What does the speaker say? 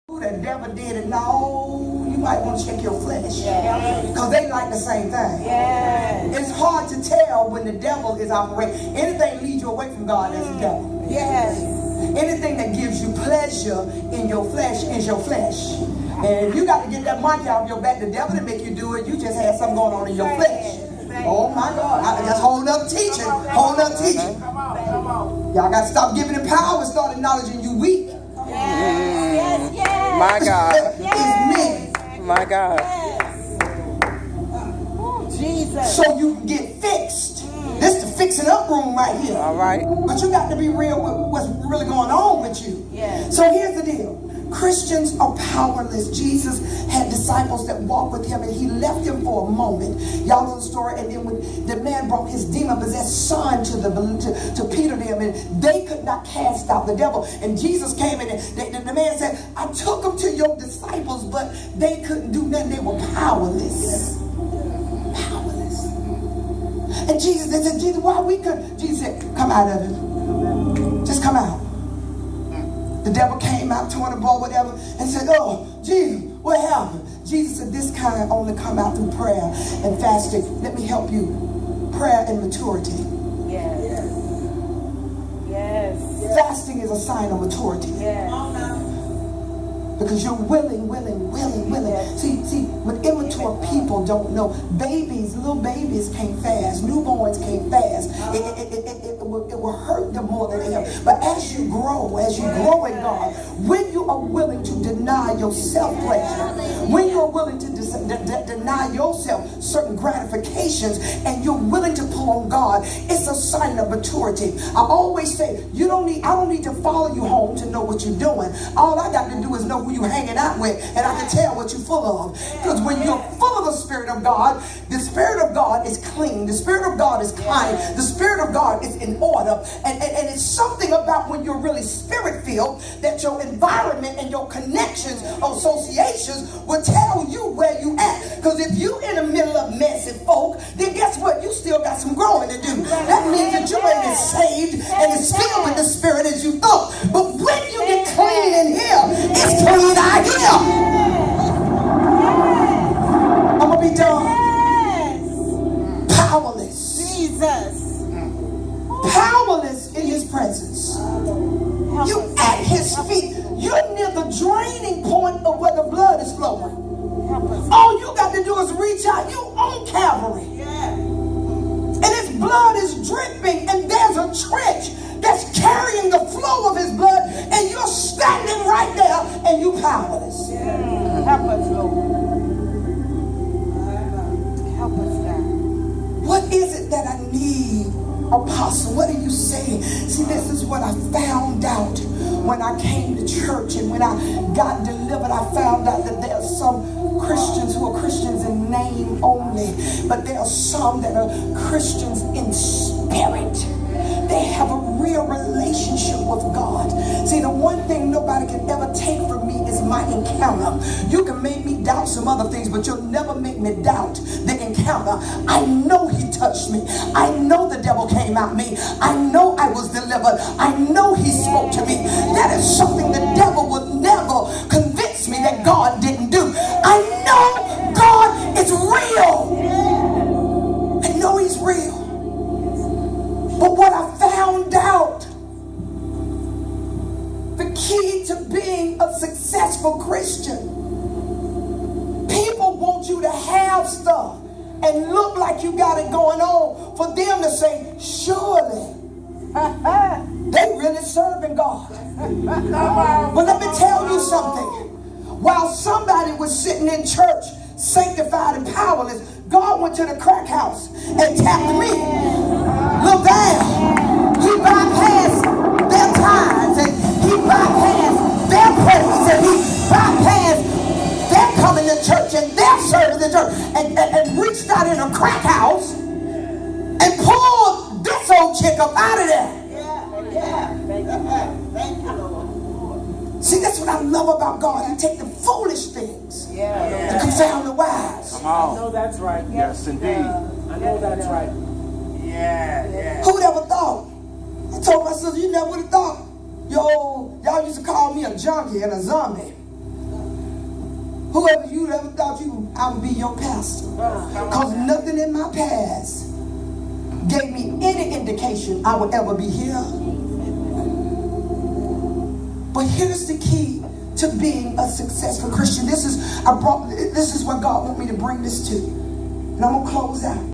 that devil did it. No, you might want to check your flesh. Because they like the same thing. It's hard to tell when the devil is operating. Anything leads you away from God is the devil. Anything that gives you pleasure in your flesh is your flesh. And if you got to get that monkey off your back, the devil to make you do it, you just had something going on in your flesh. Oh my God. That's whole up teaching. Whole up teaching. Y'all got to stop giving him power and start acknowledging you weak. My God. It's me. My God. Jesus. So you can get fixed. This is the fixing up room right here. All right. But you got to be real with what's really going on with you. So here's the deal. Christians are powerless. Jesus had disciples that walked with him and he left them for a moment. Y'all know the story. And then when the man brought his demon-possessed son to Peter them, and they could not cast out the devil. And Jesus came in and the man said, I took them to your disciples, but they couldn't do nothing. They were powerless. Powerless. And Jesus said, Jesus, why we couldn't? Jesus said, come out of it. Just come out. The devil came out, tore the ball, whatever, and said, oh, Jesus, what happened? Jesus said, this kind only come out through prayer and fasting. Let me help you. Prayer and maturity. Fasting is a sign of maturity. Because you're willing. See, when immature people don't know, little babies can't fast, newborns can't fast. It will hurt them more than they have. But as you grow in God, when you are willing to deny yourself pleasure, when you're willing to deny yourself certain gratifications, and you're willing to pull on God, it's a sign of maturity. I always say, I don't need to follow you home to know what you're doing. All I got to do is know who you're hanging out with, and I can tell what you're full of. Because when you're full of the Spirit of God, the Spirit of God is clean. The Spirit of God is kind. The Spirit of God is in order. And it's something about when you're really Spirit-filled that your environment and your connections, associations will tell you where you at. Because if you in the middle of messy folk, then guess what? You still got some growing to do. That means that you ain't as saved and as filled with the Spirit as you thought. But when you get clean in here, it's clean out here. I'm going to be done. Powerless. Jesus. Powerless in his presence. You at his feet. You're near the draining point of where the blood is flowing. All you got to do is reach out. You on Calvary. And his blood is dripping, and there's a trench that's carrying the flow of his blood, and you're standing right there, and you powerless. Help us, Lord. Help us, God. What is it that I need, Apostle? What are you saying? See, this is what I found out when I came to church, and when I got delivered. I found out that there are some Christians who are Christians in name only, but there are some that are Christians in spirit. They have a real relationship with God. See, the one thing nobody can ever take from me is my encounter. You can make me doubt some other things, but you'll never make me doubt the encounter. I know he touched me. I know the devil came at me. I know I was delivered. I know he spoke to me. That is something the devil would never convince me that God didn't do. I know God is real. I know he's real. But what I found out, the key to being a successful Christian, people want you to have stuff and look like you got it going on for them to say, surely they really serving God. But let me tell you something. While somebody was sitting in church, sanctified and powerless, God went to the crack house and tapped me. Look down. He bypassed their tithes, and he bypassed their praise, and he bypassed their coming to church and their serving the church, and reached out in a crack house and pulled this old chick up out of there. Thank you, Lord. See, that's what I love about God. He take the foolish things to confound the wise. Come on. I know that's right. Yes, indeed. I know that's right. Who'd ever thought? I told my sister, you never would have thought. Y'all used to call me a junkie and a zombie. Whoever you ever thought I would be your pastor. Because nothing in my past gave me any indication I would ever be here. But here's the key to being a successful Christian. This is what God wants me to bring this to. And I'm going to close out.